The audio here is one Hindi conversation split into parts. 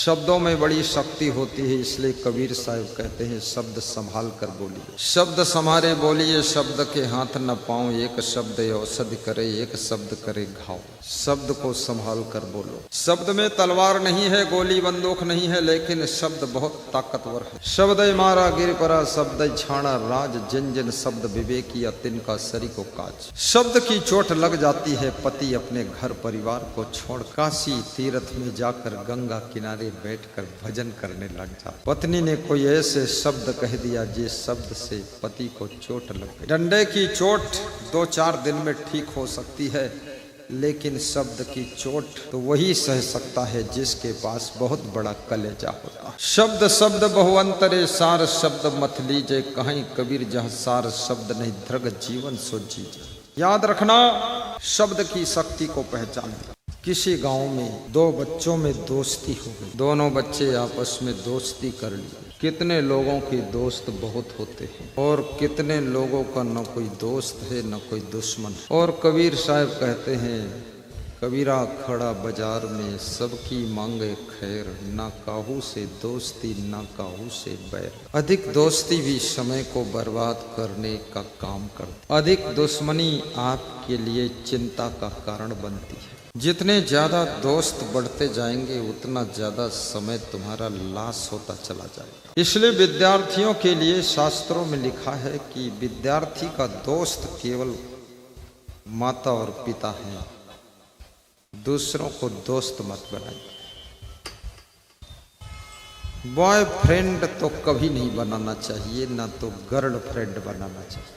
शब्दों में बड़ी शक्ति होती है, इसलिए कबीर साहब कहते हैं शब्द संभाल कर बोलिए। शब्द संभारे बोलिए, शब्द के हाथ न पाऊं, एक शब्द औषधि करे, एक शब्द करे घाव। शब्द को संभाल कर बोलो। शब्द में तलवार नहीं है, गोली बंदूक नहीं है, लेकिन शब्द बहुत ताकतवर है। शब्द मारा गिर परा, शब्द छाड़ा राज, जिन जिन शब्द विवेकिया तिनका सरी को काज। शब्द की चोट लग जाती है, पति अपने घर परिवार को छोड़ काशी तीर्थ में जाकर गंगा किनारे बैठकर भजन करने लग जा। पत्नी ने कोई ऐसे शब्द कह दिया जिस शब्द से पति को चोट लग गई। डंडे की चोट 2-4 दिन में ठीक हो सकती है, लेकिन शब्द की चोट तो वही सह सकता है जिसके पास बहुत बड़ा कलेजा होता है। शब्द शब्द बहुअंतरे सार, शब्द मत लीजे कहीं कबीर जहाँ सार, शब्द नहीं धृग जीवन सो जीजे। याद रखना, शब्द की शक्ति को पहचानना। किसी गांव में 2 बच्चों में दोस्ती हो गई, दोनों बच्चे आपस में दोस्ती कर ली। कितने लोगों के दोस्त बहुत होते हैं और कितने लोगों का न कोई दोस्त है न कोई दुश्मन। और कबीर साहब कहते हैं, कबीरा खड़ा बाजार में सबकी मांगे खैर, ना काहू से दोस्ती ना काहू से बैर। अधिक दोस्ती भी समय को बर्बाद करने का काम करती, अधिक दुश्मनी आपके लिए चिंता का कारण बनती है। जितने ज्यादा दोस्त बढ़ते जाएंगे उतना ज्यादा समय तुम्हारा लॉस होता चला जाएगा। इसलिए विद्यार्थियों के लिए शास्त्रों में लिखा है कि विद्यार्थी का दोस्त केवल माता और पिता हैं, दूसरों को दोस्त मत बनाइए। बॉयफ्रेंड तो कभी नहीं बनाना चाहिए, ना तो गर्लफ्रेंड बनाना चाहिए,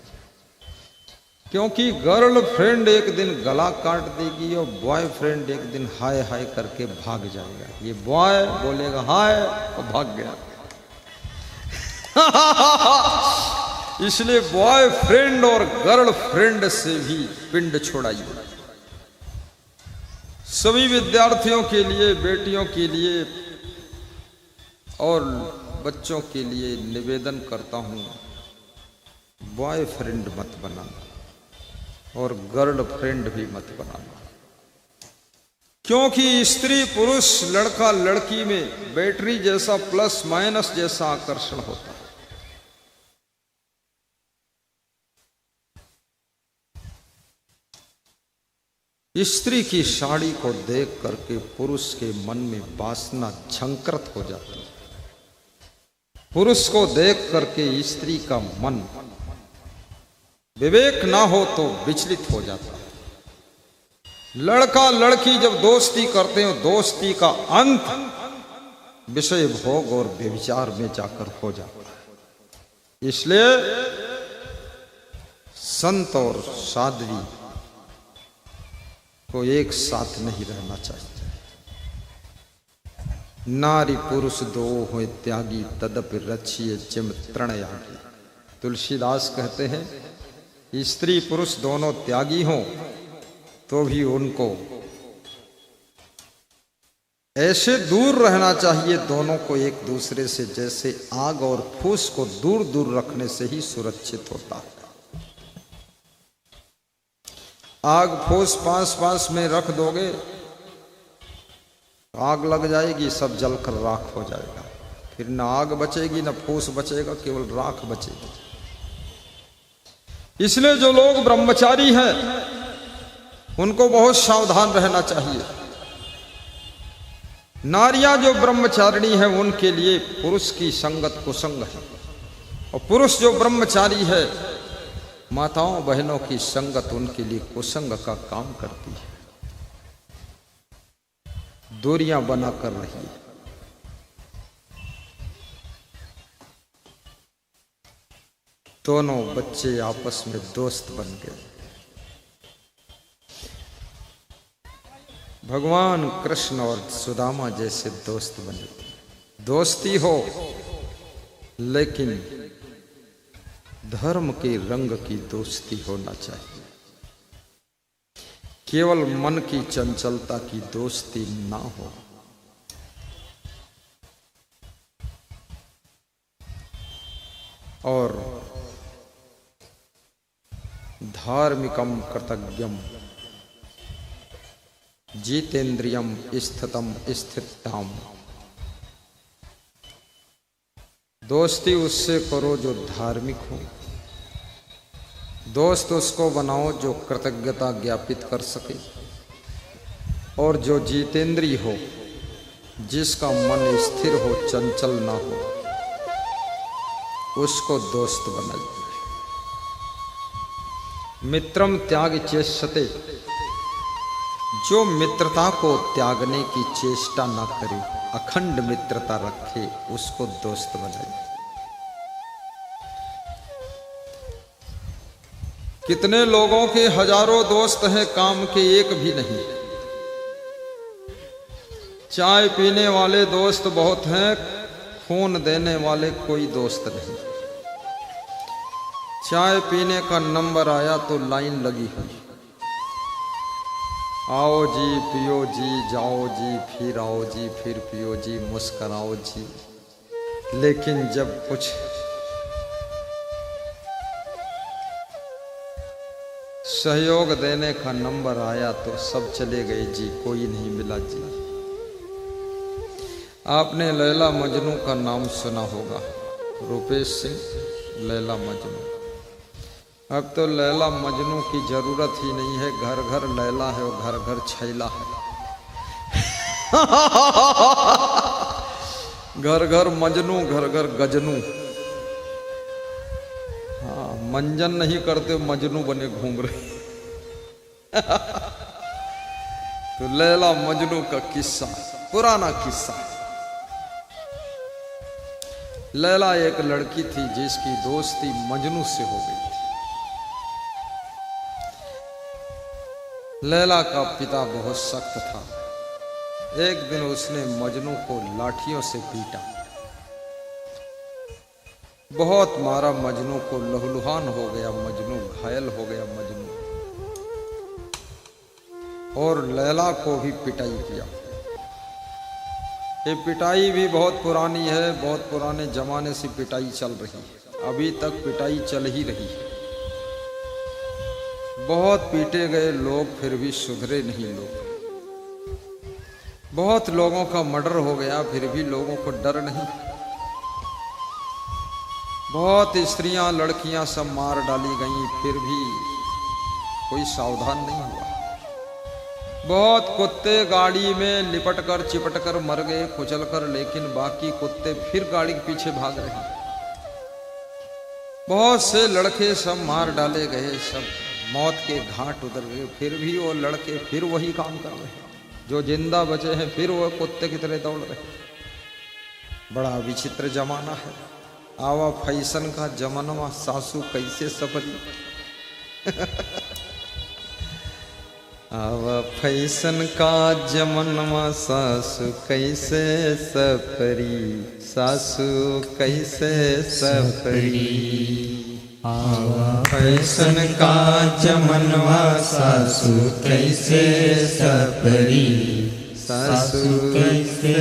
क्योंकि गर्लफ्रेंड एक दिन गला काट देगी और बॉयफ्रेंड एक दिन हाय हाय करके भाग जाएगा। ये बॉय बोलेगा हाय और भाग गया। इसलिए बॉयफ्रेंड और गर्लफ्रेंड से भी पिंड छोड़ाइए। सभी विद्यार्थियों के लिए, बेटियों के लिए और बच्चों के लिए निवेदन करता हूं, बॉयफ्रेंड मत बनाना और गर्लफ्रेंड भी मत बनाना, क्योंकि स्त्री पुरुष लड़का लड़की में बैटरी जैसा प्लस माइनस जैसा आकर्षण होता है। स्त्री की साड़ी को देख करके पुरुष के मन में वासना झंकृत हो जाती है। पुरुष को देख करके स्त्री का मन विवेक ना हो तो विचलित हो जाता है। लड़का लड़की जब दोस्ती करते हो, दोस्ती का अंत विषय भोग और व्यभिचार में जाकर हो जाता है। इसलिए संत और साध्वी को एक साथ नहीं रहना चाहिए। नारी पुरुष दो हो त्यागी, तदपि रचिए जिम तृणयागी। तुलसीदास कहते हैं, स्त्री पुरुष दोनों त्यागी हों तो भी उनको ऐसे दूर रहना चाहिए दोनों को एक दूसरे से, जैसे आग और फूस को दूर दूर रखने से ही सुरक्षित होता है। आग फूस पास पास में रख दोगे, आग लग जाएगी, सब जलकर राख हो जाएगा। फिर ना आग बचेगी ना फूस बचेगा, केवल राख बचेगी। इसलिए जो लोग ब्रह्मचारी हैं उनको बहुत सावधान रहना चाहिए। नारियां जो ब्रह्मचारिणी है उनके लिए पुरुष की संगत कुसंग है, और पुरुष जो ब्रह्मचारी है माताओं बहनों की संगत उनके लिए कुसंग का काम करती है। दूरियां बना कर रहिए। दोनों बच्चे आपस में दोस्त बन गए। भगवान कृष्ण और सुदामा जैसे दोस्त बने। दोस्ती हो लेकिन धर्म के रंग की दोस्ती होना चाहिए। केवल मन की चंचलता की दोस्ती ना हो। और धार्मिकम कृतज्ञम जितेंद्रियम स्थितम स्थिताम दोस्ती उससे करो जो धार्मिक हो, दोस्त उसको बनाओ जो कृतज्ञता ज्ञापित कर सके, और जो जितेंद्रिय हो, जिसका मन स्थिर हो, चंचल ना हो, उसको दोस्त बनाइए। मित्रम त्याग चेष्यते, जो मित्रता को त्यागने की चेष्टा ना करे, अखंड मित्रता रखे, उसको दोस्त बनाइए। कितने लोगों के हजारों दोस्त हैं, काम के एक भी नहीं। चाय पीने वाले दोस्त बहुत हैं, खून देने वाले कोई दोस्त नहीं। चाय पीने का नंबर आया तो लाइन लगी हुई, आओ जी पियो जी, जाओ जी फिर आओ जी, फिर पियो जी, मुस्कराओ जी। लेकिन जब कुछ सहयोग देने का नंबर आया तो सब चले गए जी, कोई नहीं मिला जी। आपने लैला मजनू का नाम सुना होगा, रुपेश सिंह लैला मजनू। अब तो लैला मजनू की जरूरत ही नहीं है, घर घर लैला है और घर घर छैला है। घर घर मजनू, घर घर गजनू। हाँ, मंजन नहीं करते, मजनू बने घूम रहे। तो लैला मजनू का किस्सा, पुराना किस्सा। लैला एक लड़की थी जिसकी दोस्ती मजनू से हो गई थी। लैला का पिता बहुत सख्त था। एक दिन उसने मजनू को लाठियों से पीटा, बहुत मारा। मजनू को लहूलुहान हो गया, मजनू घायल हो गया मजनू, और लैला को भी पिटाई किया। ये पिटाई भी बहुत पुरानी है, बहुत पुराने जमाने से पिटाई चल रही है, अभी तक पिटाई चल ही रही है। बहुत पीटे गए लोग, फिर भी सुधरे नहीं लोग। बहुत लोगों का मर्डर हो गया, फिर भी लोगों को डर नहीं। बहुत स्त्रियां लड़कियां सब मार डाली गईं, फिर भी कोई सावधान नहीं हुआ। बहुत कुत्ते गाड़ी में लिपट कर चिपट कर मर गए, कुचल कर, लेकिन बाकी कुत्ते फिर गाड़ी के पीछे भाग रहे। बहुत से लड़के सब मार डाले गए, सब मौत के घाट उतर गए, फिर भी वो लड़के फिर वही काम कर रहे हैं। जो जिंदा बचे हैं फिर वो कुत्ते की तरह दौड़ रहे। बड़ा विचित्र जमाना है। आवा फैशन का जमाना, सासू कैसे सफरी। आवा फैशन का जमाना, सासू कैसे सफरी, सासू कैसे सफरी। आवा फैशन का जमनवा, सासू कैसे सफरी, सासू कैसे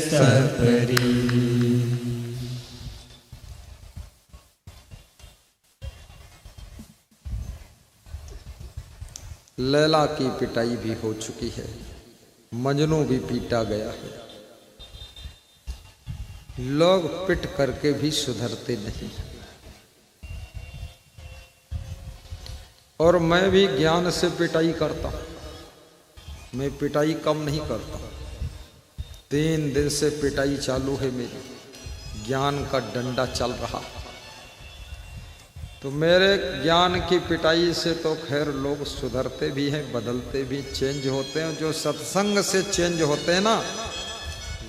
सफरी। लैला की पिटाई भी हो चुकी है, मजनू भी पीटा गया है। लोग पिट करके भी सुधरते नहीं। और मैं भी ज्ञान से पिटाई करता हूं, मैं पिटाई कम नहीं करता। 3 दिन से पिटाई चालू है मेरी, ज्ञान का डंडा चल रहा। तो मेरे ज्ञान की पिटाई से तो खैर लोग सुधरते भी हैं, बदलते भी, चेंज होते हैं। जो सत्संग से चेंज होते हैं ना,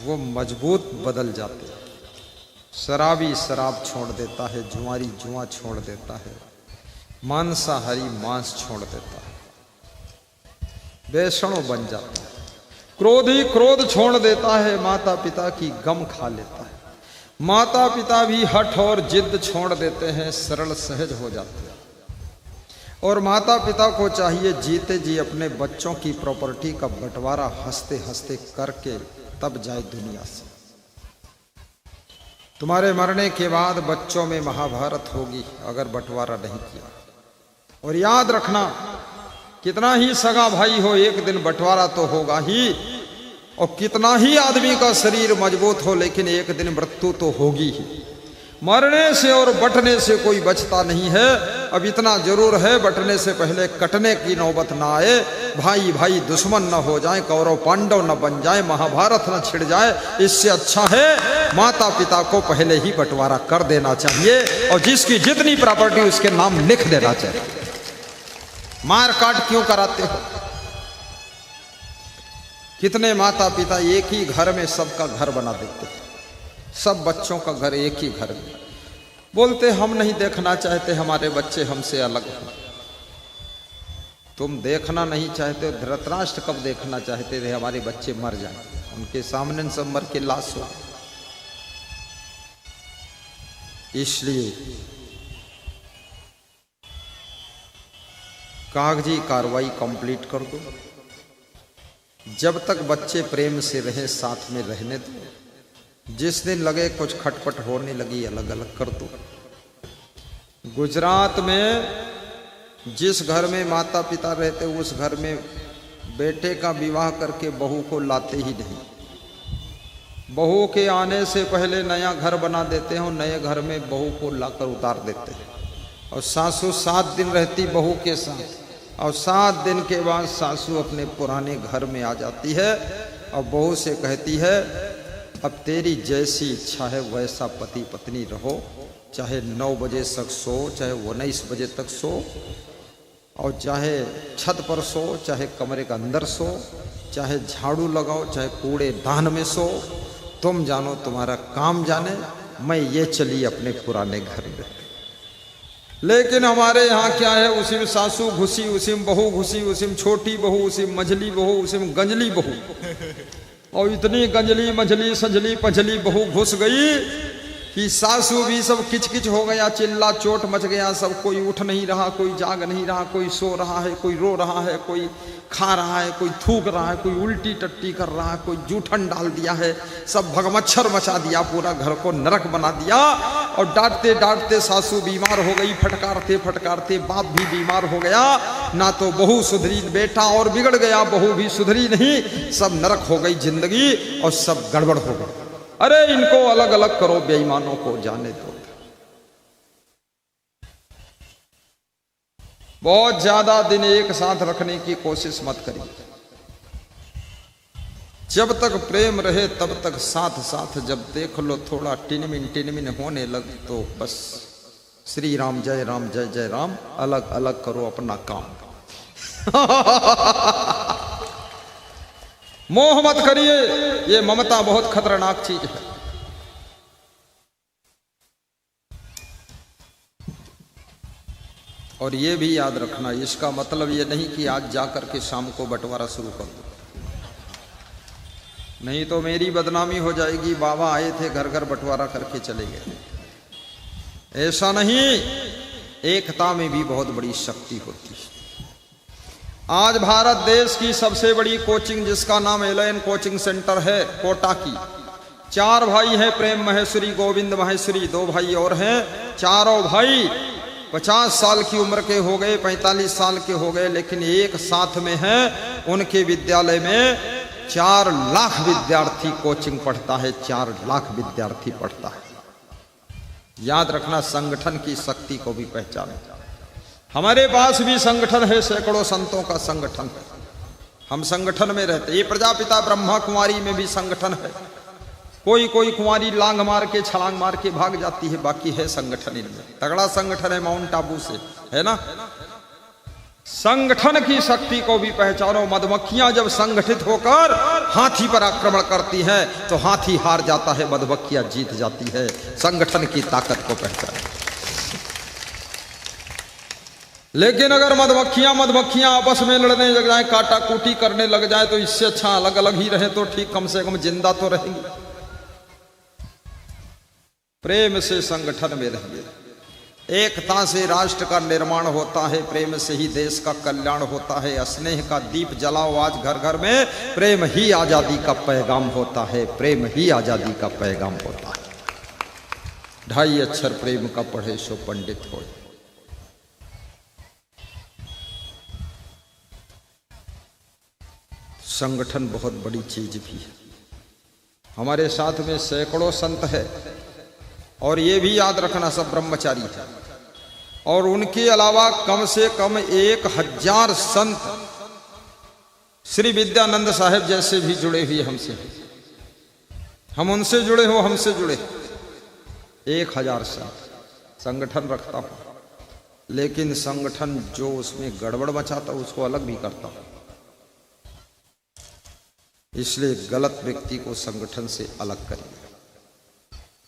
वो मजबूत बदल जाते हैं। शराबी शराब छोड़ देता है, जुआरी जुआ छोड़ देता है, मांसाहारी मांस छोड़ देता है, वैष्णव बन जाता है, क्रोधी क्रोध छोड़ देता है, माता पिता की गम खा लेता है। माता पिता भी हठ और जिद छोड़ देते हैं, सरल सहज हो जाते हैं। और माता पिता को चाहिए जीते जी अपने बच्चों की प्रॉपर्टी का बंटवारा हंसते हंसते करके तब जाए दुनिया से। तुम्हारे मरने के बाद बच्चों में महाभारत होगी अगर बंटवारा नहीं किया। और याद रखना, कितना ही सगा भाई हो, एक दिन बंटवारा तो होगा ही। और कितना ही आदमी का शरीर मजबूत हो, लेकिन एक दिन मृत्यु तो होगी ही। मरने से और बटने से कोई बचता नहीं है। अब इतना जरूर है, बटने से पहले कटने की नौबत ना आए, भाई भाई दुश्मन न हो जाए, कौरव पांडव न बन जाए, महाभारत न छिड़ जाए। इससे अच्छा है माता पिता को पहले ही बंटवारा कर देना चाहिए और जिसकी जितनी प्रॉपर्टी उसके नाम लिख देना चाहिए। मार काट क्यों कराते हो? कितने माता पिता एक ही घर में सबका घर बना देते हैं, सब बच्चों का घर एक ही घर में। बोलते हम नहीं देखना चाहते हमारे बच्चे हमसे अलग हो। तुम देखना नहीं चाहते, धृतराष्ट्र कब देखना चाहते थे हमारे बच्चे मर जाए, उनके सामने सब मर के लाश हो। इसलिए कागजी कार्रवाई कंप्लीट कर दो। जब तक बच्चे प्रेम से रहे साथ में रहने दो। जिस दिन लगे कुछ खटपट होने लगी अलग अलग कर दो। गुजरात में जिस घर में माता पिता रहते उस घर में बेटे का विवाह करके बहू को लाते ही नहीं। बहू के आने से पहले नया घर बना देते हैं और नए घर में बहू को लाकर उतार देते हैं। और सासू 7 दिन रहती बहू के साथ और 7 दिन के बाद सासू अपने पुराने घर में आ जाती है और बहू से कहती है अब तेरी जैसी इच्छा है वैसा पति पत्नी रहो, चाहे 9 बजे तक सो, चाहे 19 बजे तक सो, और चाहे छत पर सो, चाहे कमरे के अंदर सो, चाहे झाड़ू लगाओ, चाहे कूड़े दान में सो, तुम जानो तुम्हारा काम जाने, मैं ये चली अपने पुराने घर में। लेकिन हमारे यहाँ क्या है, उसी में सासू घुसी, उसी में बहू घुसी, उसी में छोटी बहू, उसी में मझली बहू, उसी में गंजली बहू, और इतनी गंजली मझली संजली पझली बहू घुस गई कि सासू भी सब किचकिच हो गया, चिल्ला चोट मच गया। सब कोई उठ नहीं रहा, कोई जाग नहीं रहा, कोई सो रहा है, कोई रो रहा है, कोई खा रहा है, कोई थूक रहा है, कोई उल्टी टट्टी कर रहा है, कोई जूठन डाल दिया है, सब भगमच्छर मचा दिया, पूरा घर को नरक बना दिया। और डांटते डांटते सासू बीमार हो गई, फटकारते फटकारते बाप भी बीमार हो गया। ना तो बहू सुधरी, बेटा और बिगड़ गया, बहू भी सुधरी नहीं, सब नरक हो गई जिंदगी और सब गड़बड़ हो गई। अरे इनको अलग अलग करो, बेईमानों को जाने दो। बहुत ज्यादा दिन एक साथ रखने की कोशिश मत करिए। जब तक प्रेम रहे तब तक साथ साथ, जब देख लो थोड़ा टिनमिन होने लगे तो बस श्री राम जय जय राम, अलग अलग करो अपना काम। मोह मत करिए, ये ममता बहुत खतरनाक चीज है। और ये भी याद रखना, इसका मतलब ये नहीं कि आज जाकर के शाम को बंटवारा शुरू कर दो, नहीं तो मेरी बदनामी हो जाएगी। बाबा आए थे घर घर बंटवारा करके चले गए, ऐसा नहीं। एकता में भी बहुत बड़ी शक्ति होती है। आज भारत देश की सबसे बड़ी कोचिंग जिसका नाम एलएन कोचिंग सेंटर है, कोटा की, 4 भाई हैं, प्रेम महेश्वरी, गोविंद महेश्वरी, 2 भाई और हैं। चारों भाई 50 साल की उम्र के हो गए, 45 साल के हो गए, लेकिन एक साथ में हैं। उनके विद्यालय में 4 लाख विद्यार्थी कोचिंग पढ़ता है, 4 लाख विद्यार्थी पढ़ता है। याद रखना, संगठन की शक्ति को भी पहचाने। हमारे पास भी संगठन है, सैकड़ों संतों का संगठन है, हम संगठन में रहते। ये प्रजापिता ब्रह्मा कुमारी में भी संगठन है। कोई कोई कुमारी लांग मार के छलांग मार के भाग जाती है, बाकी है संगठन इनमें। तगड़ा संगठन है माउंट आबू से, है ना। संगठन की शक्ति को भी पहचानो। मधुमक्खियां जब संगठित होकर हाथी पर आक्रमण करती हैं तो हाथी हार जाता है, मधुमक्खियां जीत जाती है। संगठन की ताकत को पहचानो। लेकिन अगर मधुमक्खियां आपस में लड़ने लग जाए, काटा कूटी करने लग जाए, तो इससे अच्छा अलग अलग ही रहे तो ठीक, कम से कम जिंदा तो रहेंगे। प्रेम से संगठन में रहिए। एकता से राष्ट्र का निर्माण होता है, प्रेम से ही देश का कल्याण होता है। स्नेह का दीप जलाओ आज घर घर में, प्रेम ही आजादी का पैगाम होता है, प्रेम ही आजादी का पैगाम होता है। 2.5 अक्षर प्रेम का पढ़े सो पंडित हो। संगठन बहुत बड़ी चीज भी है। हमारे साथ में सैकड़ों संत है, और ये भी याद रखना सब ब्रह्मचारी है। और उनके अलावा कम से कम 1000 संत श्री विद्यानंद साहेब जैसे भी जुड़े हुए हमसे, हम उनसे जुड़े हो, हमसे जुड़े 1000 संगठन रखता हूं, लेकिन संगठन जो उसमें गड़बड़ मचाता उसको अलग भी करता हूं। इसलिए गलत व्यक्ति को संगठन से अलग करिए,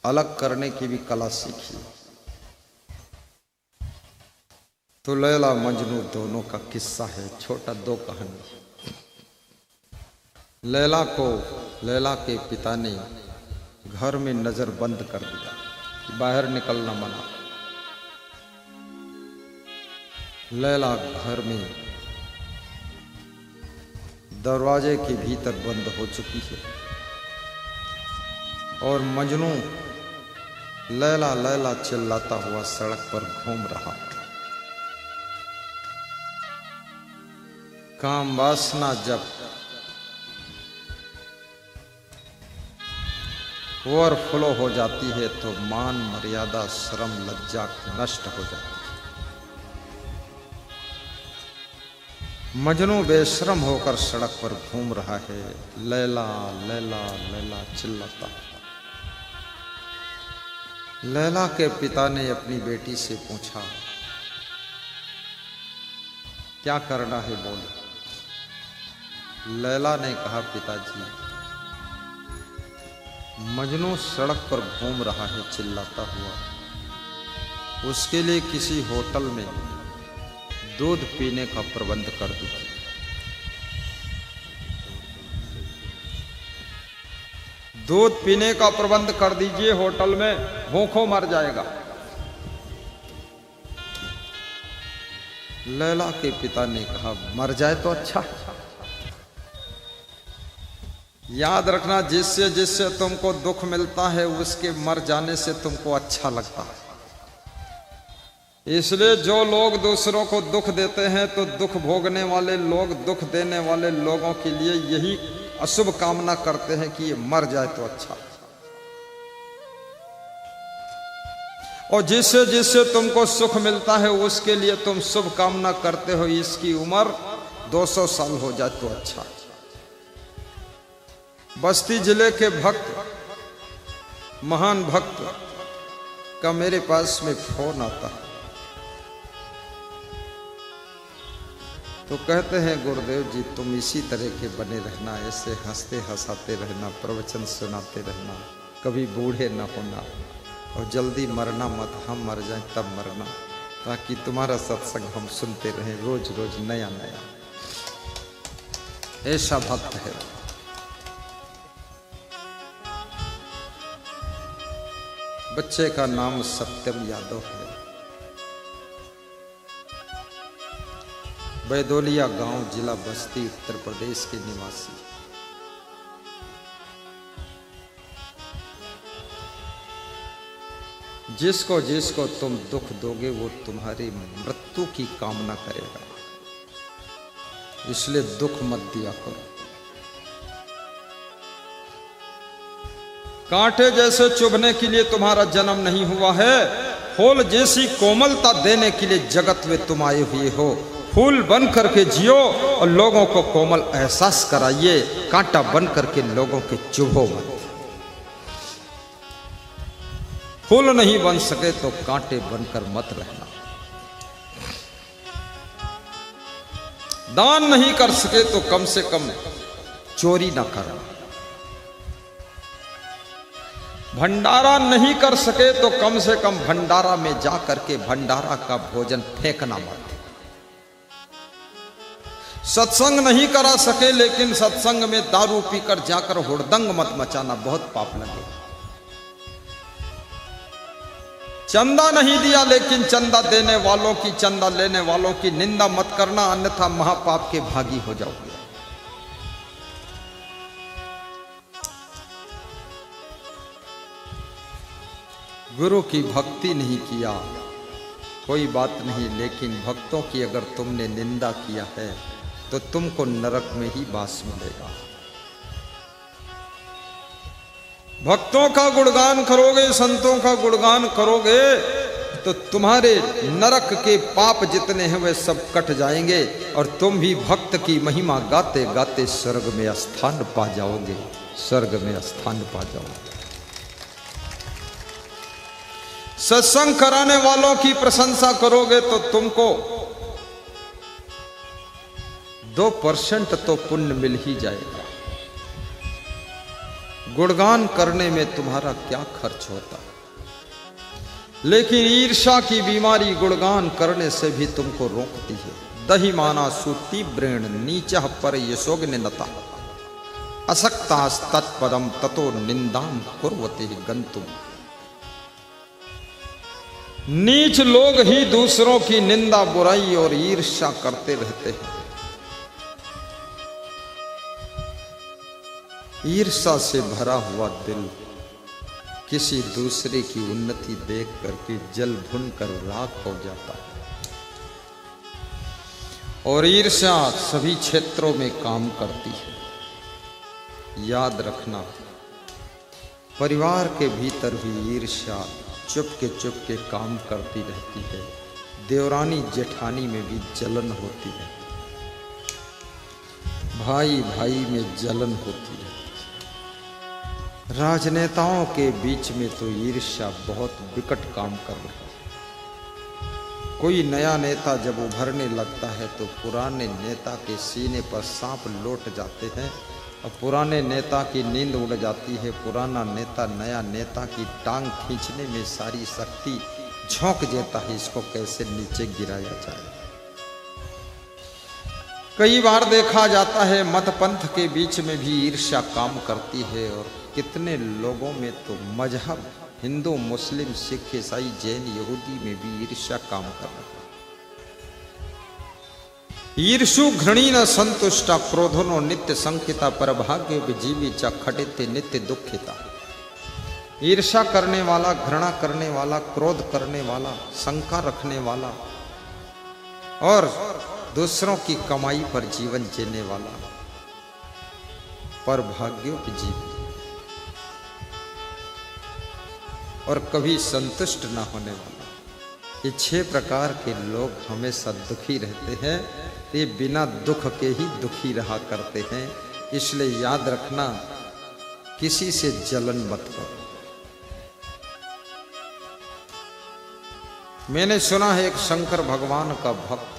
अलग करने की भी कला सीखिए। तो लैला मजनू दोनों का किस्सा है, छोटा 2 कहानी। लैला के पिता ने घर में नजर बंद कर दिया, बाहर निकलना मना। लैला घर में दरवाजे के भीतर बंद हो चुकी है और मजनू लैला लैला चिल्लाता हुआ सड़क पर घूम रहा। काम वासना जब ओवरफ्लो हो जाती है तो मान मर्यादा शर्म लज्जा नष्ट हो जाती है। मजनू बेशर्म होकर सड़क पर घूम रहा है, लैला लैला लैला चिल्लाता। लैला के पिता ने अपनी बेटी से पूछा, क्या करना है बोले। लैला ने कहा, पिताजी मजनू सड़क पर घूम रहा है चिल्लाता हुआ, उसके लिए किसी होटल में दूध पीने का प्रबंध कर दीजिए। दूध पीने का प्रबंध कर दीजिए, होटल में भूखों मर जाएगा। लैला के पिता ने कहा, मर जाए तो अच्छा। याद रखना, जिससे जिससे तुमको दुख मिलता है उसके मर जाने से तुमको अच्छा लगता है। इसलिए जो लोग दूसरों को दुख देते हैं तो दुख भोगने वाले लोग दुख देने वाले लोगों के लिए यही अशुभ कामना करते हैं कि ये मर जाए तो अच्छा। और जिससे जिससे तुमको सुख मिलता है उसके लिए तुम शुभ कामना करते हो, इसकी उम्र 200 साल हो जाए तो अच्छा। बस्ती जिले के भक्त, महान भक्त का मेरे पास में फोन आता है, तो कहते हैं, गुरुदेव जी तुम इसी तरह के बने रहना, ऐसे हंसते हंसाते रहना, प्रवचन सुनाते रहना, कभी बूढ़े न होना और जल्दी मरना मत, हम मर जाएं तब मरना, ताकि तुम्हारा सत्संग हम सुनते रहें रोज रोज नया नया। ऐसा भक्त है। बच्चे का नाम सत्यम यादव है, बैदोलिया गांव, जिला बस्ती, उत्तर प्रदेश के निवासी। जिसको जिसको तुम दुख दोगे वो तुम्हारी मृत्यु की कामना करेगा, इसलिए दुख मत दिया करो। कांटे जैसे चुभने के लिए तुम्हारा जन्म नहीं हुआ है, फूल जैसी कोमलता देने के लिए जगत में तुम आए हुए हो। फूल बन करके जियो और लोगों को कोमल एहसास कराइए, कांटा बन करके लोगों के चुभो मत। फूल नहीं बन सके तो कांटे बनकर मत रहना। दान नहीं कर सके तो कम से कम चोरी ना करना। भंडारा नहीं कर सके तो कम से कम भंडारा में जा करके भंडारा का भोजन फेंकना मत। सत्संग नहीं करा सके लेकिन सत्संग में दारू पीकर जाकर हुड़दंग मत मचाना, बहुत पाप लगे। चंदा नहीं दिया लेकिन चंदा देने वालों की, चंदा लेने वालों की निंदा मत करना, अन्यथा महापाप के भागी हो जाओगे। गुरु की भक्ति नहीं किया कोई बात नहीं, लेकिन भक्तों की अगर तुमने निंदा किया है तो तुमको नरक में ही वास मिलेगा। भक्तों का गुणगान करोगे, संतों का गुणगान करोगे तो तुम्हारे नरक के पाप जितने हैं वे सब कट जाएंगे और तुम भी भक्त की महिमा गाते गाते स्वर्ग में स्थान पा जाओगे, स्वर्ग में स्थान पा जाओगे। सत्संग कराने वालों की प्रशंसा करोगे तो तुमको 2% तो पुण्य मिल ही जाएगा। गुणगान करने में तुम्हारा क्या खर्च होता, लेकिन ईर्ष्या की बीमारी गुणगान करने से भी तुमको रोकती है। दही माना सूती ब्रेण नीच पर यशोग्न नता असक्तास तत्पदम ततो निंदाम कुर्वते गंतुम। नीच लोग ही दूसरों की निंदा बुराई और ईर्ष्या करते रहते हैं। ईर्ष्या से भरा हुआ दिल किसी दूसरे की उन्नति देख करके जल भुन कर राख हो जाता है। और ईर्ष्या सभी क्षेत्रों में काम करती है। याद रखना, परिवार के भीतर भी ईर्ष्या चुपके काम करती रहती है। देवरानी जेठानी में भी जलन होती है, भाई भाई में जलन होती है। राजनेताओं के बीच में तो ईर्ष्या बहुत विकट काम कर रही है। कोई नया नेता जब उभरने लगता है तो पुराने नेता के सीने पर सांप लौट जाते हैं और पुराने नेता की नींद उड़ जाती है। पुराना नेता नया नेता की टांग खींचने में सारी शक्ति झोंक देता है, इसको कैसे नीचे गिराया जाए। कई बार देखा जाता है मत पंथ के बीच में भी ईर्ष्या काम करती है और कितने लोगों में तो मजहब हिंदू मुस्लिम सिख ईसाई जैन यहूदी में भी ईर्ष्या काम कर रहा है। ईर्षु घृणी न संतुष्टा क्रोधनो नित्य संकिता पर भाग्य विजीवी च खटिते नित्य दुखिता। ईर्ष्या करने वाला, घृणा करने वाला, क्रोध करने वाला, शंका रखने वाला और दूसरों की कमाई पर जीवन जीने वाला पर भाग्योपजीवी और कभी संतुष्ट न होने वाला। ये 6 प्रकार के लोग हमेशा दुखी रहते हैं। ये बिना दुख के ही दुखी रहा करते हैं। इसलिए याद रखना, किसी से जलन मत करो। मैंने सुना है एक शंकर भगवान का भक्त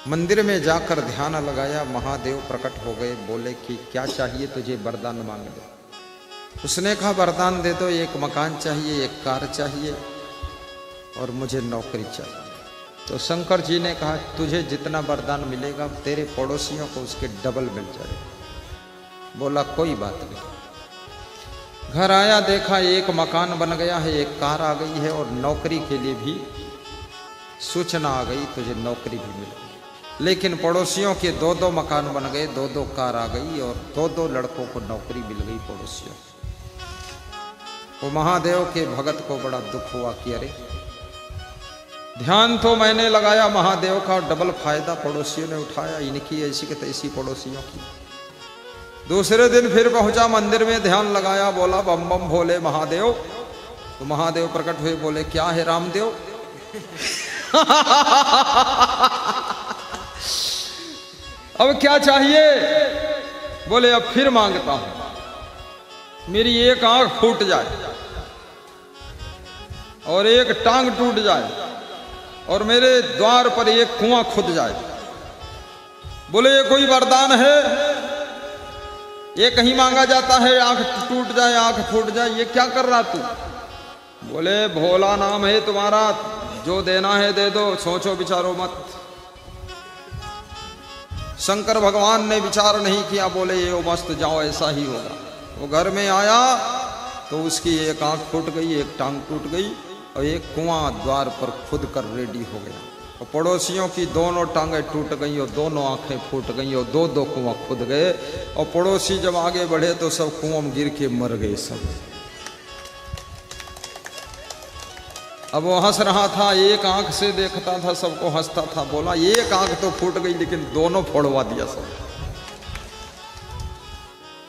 मंदिर में जाकर ध्यान लगाया, महादेव प्रकट हो गए, बोले कि क्या चाहिए तुझे, वरदान मांग ले। उसने कहा वरदान दे दो, एक मकान चाहिए, एक कार चाहिए और मुझे नौकरी चाहिए। तो शंकर जी ने कहा तुझे जितना वरदान मिलेगा तेरे पड़ोसियों को उसके डबल मिल जाएगा। बोला कोई बात नहीं। घर आया, देखा एक मकान बन गया है, एक कार आ गई है और नौकरी के लिए भी सूचना आ गई, तुझे नौकरी भी मिल गई। लेकिन पड़ोसियों के 2-2 मकान बन गए, 2-2 कार आ गई और 2-2 लड़कों को नौकरी मिल गई पड़ोसियों। वो महादेव के भगत को बड़ा दुख हुआ कि अरे ध्यान तो मैंने लगाया महादेव का, डबल फायदा पड़ोसियों ने उठाया, इनकी ऐसी के तैसी पड़ोसियों की। दूसरे दिन फिर पहुंचा मंदिर में, ध्यान लगाया, बोला बम बम भोले महादेव। तो महादेव प्रकट हुए, बोले क्या है रामदेव? अब क्या चाहिए? बोले अब फिर मांगता हूं, मेरी एक आंख फूट जाए और एक टांग टूट जाए और मेरे द्वार पर एक कुआं खुद जाए। बोले ये कोई वरदान है? ये कहीं मांगा जाता है आंख टूट जाए, आंख फूट जाए, ये क्या कर रहा तू? बोले भोला नाम है तुम्हारा, जो देना है दे दो, सोचो विचारो मत। शंकर भगवान ने विचार नहीं किया, बोले ये मस्त जाओ, ऐसा ही होगा। वो घर में आया तो उसकी एक आंख फूट गई, एक टांग टूट गई और एक कुआं द्वार पर खुद कर रेडी हो गया। और पड़ोसियों की दोनों टांगें टूट गई और दोनों आंखें फूट गई और 2-2 कुआं खुद गए। और पड़ोसी जब आगे बढ़े तो सब कुआं में गिर के मर गए सब। अब वो हंस रहा था, एक आंख से देखता था, सबको हंसता था। बोला एक आंख तो फूट गई लेकिन दोनों फोड़वा दिया सब।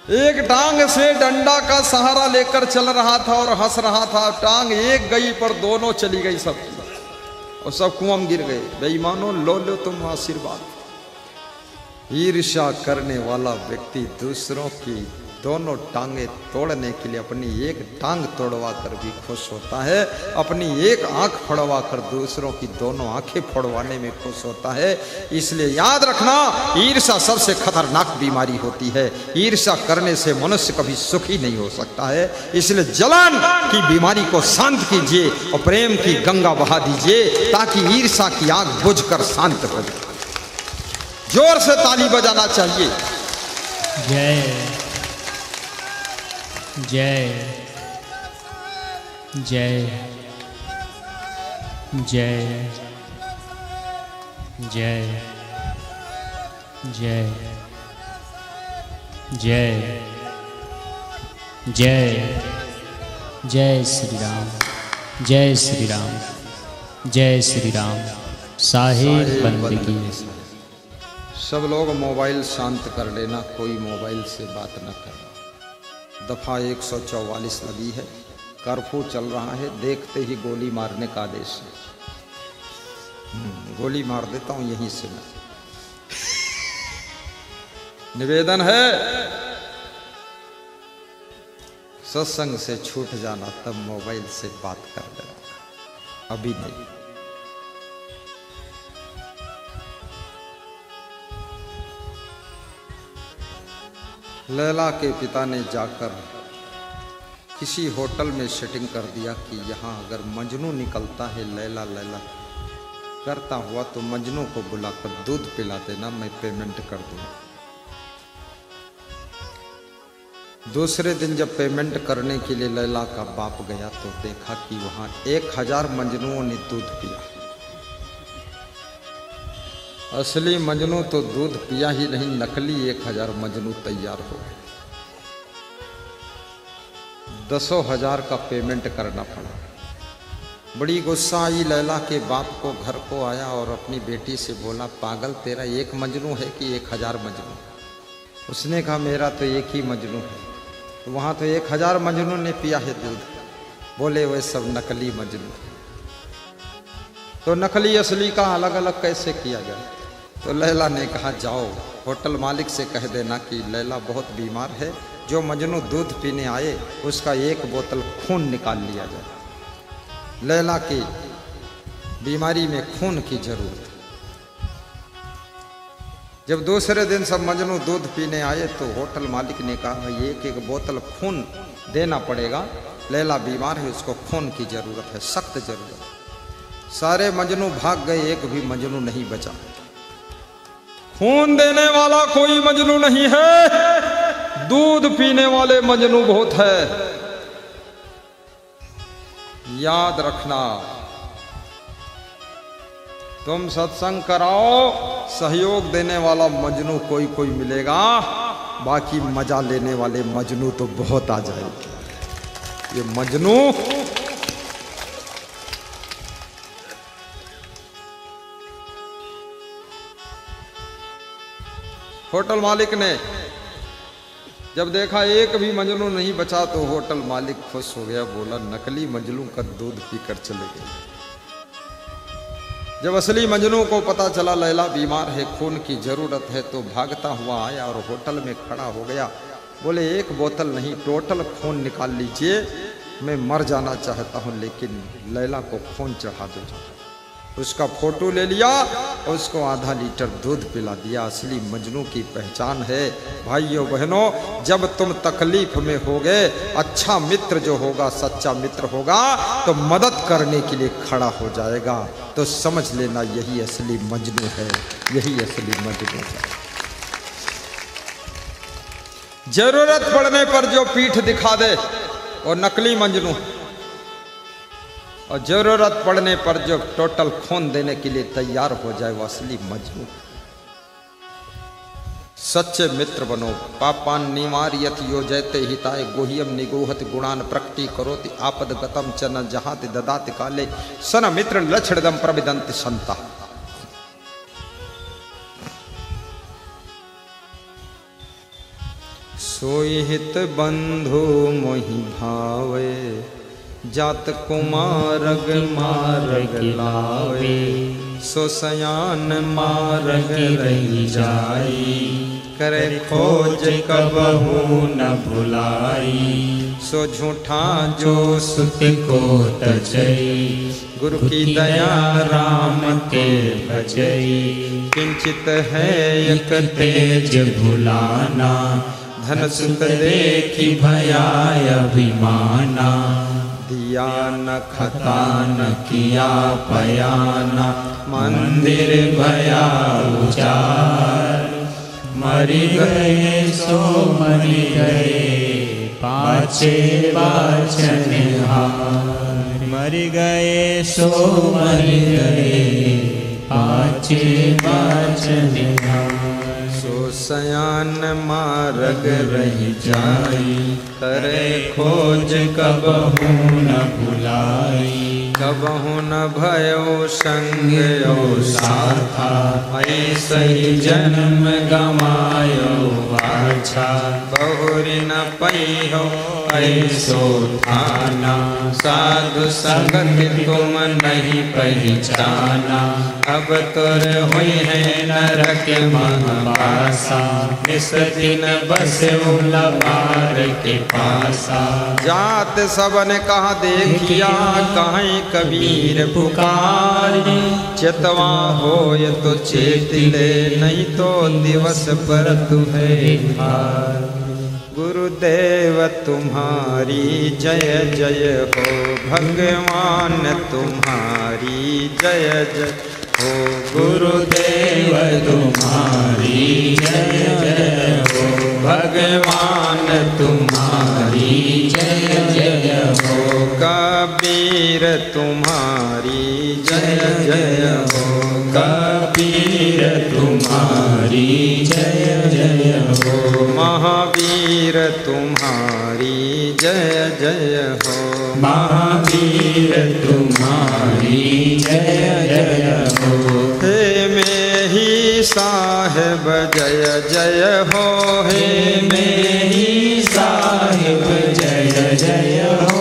एक टांग से डंडा का सहारा लेकर चल रहा था और हंस रहा था। टांग एक गई पर दोनों चली गई सब, और सब कुआं में गिर गए। बेईमानों, लो लो तुम आशीर्वाद। ईर्ष्या करने वाला व्यक्ति दूसरों की दोनों टांगे तोड़ने के लिए अपनी एक टांग तोड़वा कर भी खुश होता है, अपनी एक आंख फोड़वा कर दूसरों की दोनों आंखें फोड़वाने में खुश होता है। इसलिए याद रखना, ईर्ष्या सबसे खतरनाक बीमारी होती है। ईर्ष्या करने से मनुष्य कभी सुखी नहीं हो सकता है। इसलिए जलन की बीमारी को शांत कीजिए और प्रेम की गंगा बहा दीजिए, ताकि ईर्ष्या की आग बुझकर शांत हो जाए। जोर से ताली बजाना चाहिए। जय जय जय जय जय जय जय जय जय श्री राम, जय श्री राम, जय श्री राम। साहिब बंदगी। सब लोग मोबाइल शांत कर लेना, कोई मोबाइल से बात न करना। दफा 144 लगी है, कर्फ्यू चल रहा है, देखते ही गोली मारने का आदेश है। गोली मार देता हूं यहीं से मैं। निवेदन है, सत्संग से छूट जाना, तब मोबाइल से बात कर देना, अभी नहीं। लैला के पिता ने जाकर किसी होटल में सेटिंग कर दिया कि यहाँ अगर मजनू निकलता है लैला लैला करता हुआ तो मजनू को बुलाकर दूध पिला देना, मैं पेमेंट कर दूंगा। दूसरे दिन जब पेमेंट करने के लिए लैला का बाप गया तो देखा कि वहाँ 1000 मजनुओं ने दूध पिया। असली मजनू तो दूध पिया ही नहीं, नकली 1000 मजनू तैयार हो गए। 10,000 का पेमेंट करना पड़ा। बड़ी गुस्सा आई लैला के बाप को, घर को आया और अपनी बेटी से बोला, पागल तेरा एक मजनू है कि 1000 मजनू? उसने कहा मेरा तो एक ही मजनू है। तो वहाँ तो 1000 मजनू ने पिया है दूध। बोले वे सब नकली मजनू। तो नकली असली का अलग अलग कैसे किया जाए? तो लैला ने कहा जाओ होटल मालिक से कह देना कि लैला बहुत बीमार है, जो मजनू दूध पीने आए उसका 1 बोतल खून निकाल लिया जाए। लैला की बीमारी में खून की जरूरत। जब दूसरे दिन सब मजनू दूध पीने आए तो होटल मालिक ने कहा भाई 1 बोतल खून देना पड़ेगा, लैला बीमार है, उसको खून की जरूरत है, सख्त जरूरत। सारे मजनू भाग गए, एक भी मजनू नहीं बचा। खून देने वाला कोई मजनू नहीं है, दूध पीने वाले मजनू बहुत है। याद रखना, तुम सत्संग कराओ, सहयोग देने वाला मजनू कोई कोई मिलेगा, बाकी मजा लेने वाले मजनू तो बहुत आ जाएंगे। ये मजनू होटल मालिक ने जब देखा एक भी मजनू नहीं बचा तो होटल मालिक खुश हो गया, बोला नकली मजनू का दूध पीकर चले गए। जब असली मजनू को पता चला लैला बीमार है, खून की जरूरत है, तो भागता हुआ आया और होटल में खड़ा हो गया। बोले 1 बोतल नहीं, टोटल खून निकाल लीजिए, मैं मर जाना चाहता हूँ लेकिन लैला को खून चढ़ा दो। उसका फोटो ले लिया और उसको आधा लीटर दूध पिला दिया। असली मजनू की पहचान है। भाइयों बहनों, जब तुम तकलीफ में होगे, अच्छा मित्र जो होगा, सच्चा मित्र होगा तो मदद करने के लिए खड़ा हो जाएगा। तो समझ लेना यही असली मजनू है, यही असली मजनू है। जरूरत पड़ने पर जो पीठ दिखा दे वो नकली मजनू, और जरूरत पड़ने पर जो टोटल खून देने के लिए तैयार हो जाए वो असली मजनू। सच्चे मित्र बनो। पापान निवार्यत योजयते हिताय गुह्यम निगूहत गुणान प्रकटी करोति आपदगतम च न जहाति ददाति काले सन मित्र लक्षणदम प्रविदन्ति संता। सोई हित बंधु मोहि भावे, जात कुमारग मारग लावे, सो सयान मारग रही जाई, करे खोज कबहू न भुलाई, सो झूठा जो सुत को तजई, गुरु की दया राम के भजई, किंचित है एक तेज भुलाना, धन सुत देखी भयाय अभिमाना, दिया न खता न किया पयाना, मंदिर भया उजाड़, मरि गए सो मरि गए, पाछे बाचनिहार, मरि गए सो मरि गए, पाछे बाचनिहार, सो सयान मारग रही जाई, करे खोज कबहू न भुलाई, कबहू न भयो संगयो साथा, ऐसे ही जन्म गमायो वाछा, बहुरी न पैहो ऐसो थाना, साधु संगति तुम नहीं पहचाना, अब तुर हुई है नरक महवासा, निस दिन बसे लबार के पासा, जात सबने कहा देखिया, कहीं कबीर पुकारी, चेतवा होय तो चेत ले, नहीं तो दिवस पर तुहे हार, गुरुदेव तुम्हारी जय जय हो, भगवान तुम्हारी जय जय हो, गुरुदेव तुम्हारी जय जय हो, भगवान तुम्हारी जय जय हो, कबीर तुम्हारी जय जय हो, कबीर तुम्हारी जय जय हो, महावीर तुम्हारी जय जय हो, महावीर तुम्हारी जय जय हो, हे में ही साहेब जय जय हो, हे में ही साहेब जय जय हो,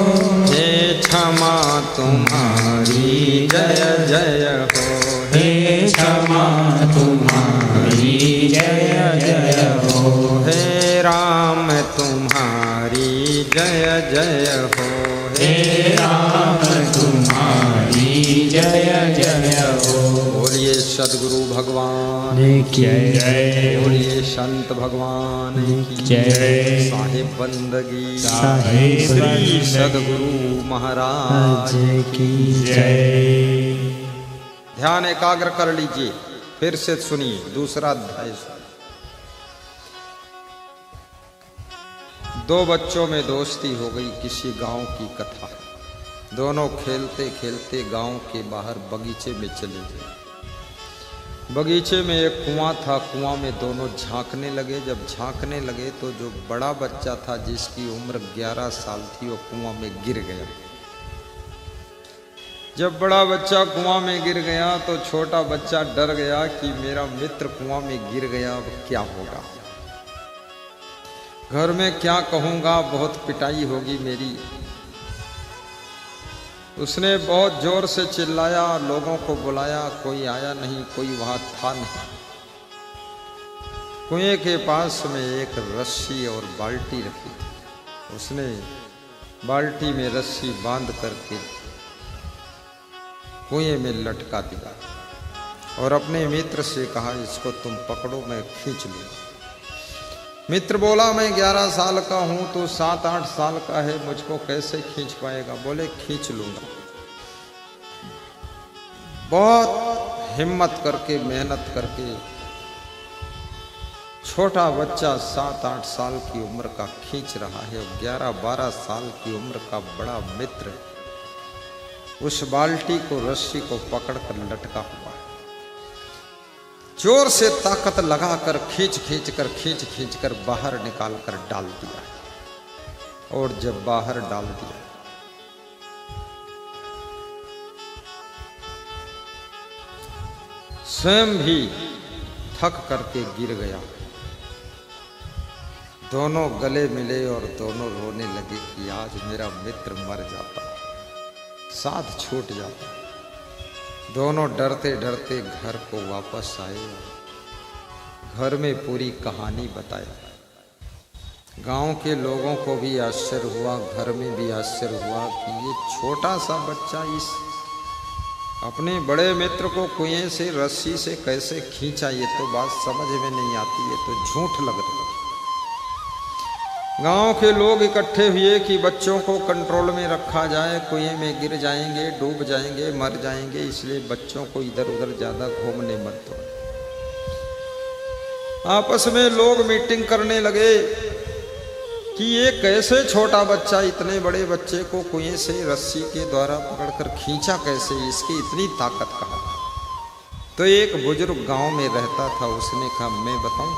हे क्षमा तुम्हारी जय जय हो, हे क्षमा तुम्हारी जय जय हो, हे राम तुम्हारी जय जय हो, हे राम तुम्हारी जय जय हो, बोलिए सद्गुरु भगवान की जय, बोलिए संत भगवान की जय, साहिब बंदगी श्री सद्गुरु महाराज की जय। ध्यान एकाग्र कर लीजिए, फिर से सुनिए दूसरा अध्याय। दो बच्चों में दोस्ती हो गई, किसी गांव की कथा। दोनों खेलते खेलते गांव के बाहर बगीचे में चले गए। बगीचे में एक कुआं था, कुआं में दोनों झांकने लगे। जब झांकने लगे तो जो बड़ा बच्चा था, जिसकी उम्र 11 साल थी, वो कुआं में गिर गया। जब बड़ा बच्चा कुआं में गिर गया तो छोटा बच्चा डर गया कि मेरा मित्र कुआं में गिर गया, अब क्या होगा, घर में क्या कहूँगा, बहुत पिटाई होगी मेरी। उसने बहुत जोर से चिल्लाया, लोगों को बुलाया, कोई आया नहीं, कोई वहाँ था नहीं। कुएं के पास में एक रस्सी और बाल्टी रखी थी। उसने बाल्टी में रस्सी बांध करके कुएं में लटका दिया और अपने मित्र से कहा, इसको तुम पकड़ो, मैं खींच लूँगा। मित्र बोला, मैं 11 साल का हूँ, तो 7-8 साल का है, मुझको कैसे खींच पाएगा। बोले, खींच लूँगा। बहुत हिम्मत करके, मेहनत करके छोटा बच्चा 7-8 साल की उम्र का खींच रहा है, 11-12 साल की उम्र का बड़ा मित्र उस बाल्टी को, रस्सी को पकड़कर लटका हुआ है। जोर से ताकत लगाकर खींच कर बाहर निकाल कर डाल दिया। और जब बाहर डाल दिया, स्वयं भी थक करके गिर गया। दोनों गले मिले और दोनों रोने लगे कि आज मेरा मित्र मर जाता, साथ छूट जाता। दोनों डरते डरते घर को वापस आए। घर में पूरी कहानी बताया। गांव के लोगों को भी आश्चर्य हुआ, घर में भी आश्चर्य हुआ कि ये छोटा सा बच्चा इस अपने बड़े मित्र को कुएं से रस्सी से कैसे खींचा, ये तो बात समझ में नहीं आती, ये तो झूठ लग रहा। गांव के लोग इकट्ठे हुए कि बच्चों को कंट्रोल में रखा जाए, कुएं में गिर जाएंगे, डूब जाएंगे, मर जाएंगे, इसलिए बच्चों को इधर उधर ज्यादा घूमने मत दो। आपस में लोग मीटिंग करने लगे कि ये कैसे छोटा बच्चा इतने बड़े बच्चे को कुएं से रस्सी के द्वारा पकड़कर खींचा कैसे, इसकी इतनी ताकत कहाँ। तो एक बुजुर्ग गांव में रहता था, उसने कहा मैं बताऊं,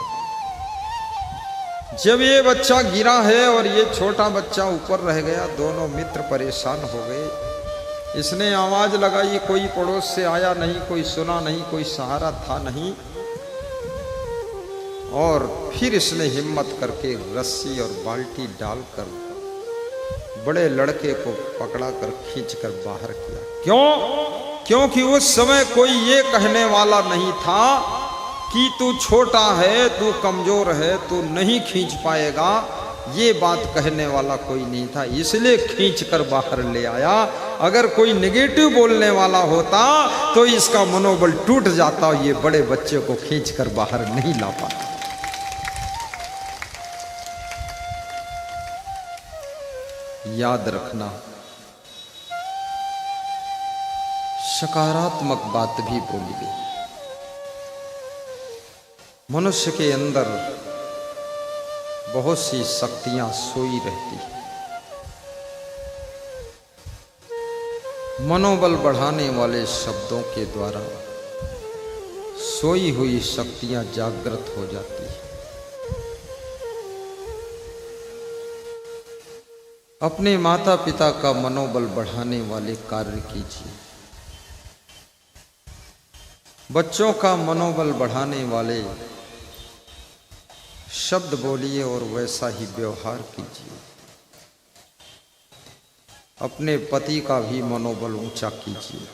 जब ये बच्चा गिरा है और ये छोटा बच्चा ऊपर रह गया, दोनों मित्र परेशान हो गए। इसने आवाज लगाई, कोई पड़ोस से आया नहीं, कोई सुना नहीं, कोई सहारा था नहीं। और फिर इसने हिम्मत करके रस्सी और बाल्टी डालकर बड़े लड़के को पकड़ाकर खींचकर बाहर किया। क्यों? क्योंकि उस समय कोई ये कहने वाला नहीं था कि तू छोटा है, तू कमजोर है, तू नहीं खींच पाएगा। ये बात कहने वाला कोई नहीं था, इसलिए खींचकर बाहर ले आया। अगर कोई नेगेटिव बोलने वाला होता तो इसका मनोबल टूट जाता, ये बड़े बच्चे को खींचकर बाहर नहीं ला पाता। याद रखना, सकारात्मक बात भी बोली गई। मनुष्य के अंदर बहुत सी शक्तियां सोई रहती हैं। मनोबल बढ़ाने वाले शब्दों के द्वारा सोई हुई शक्तियां जागृत हो जाती हैं। अपने माता पिता का मनोबल बढ़ाने वाले कार्य कीजिए। बच्चों का मनोबल बढ़ाने वाले शब्द बोलिए और वैसा ही व्यवहार कीजिए। अपने पति का भी मनोबल ऊंचा कीजिए।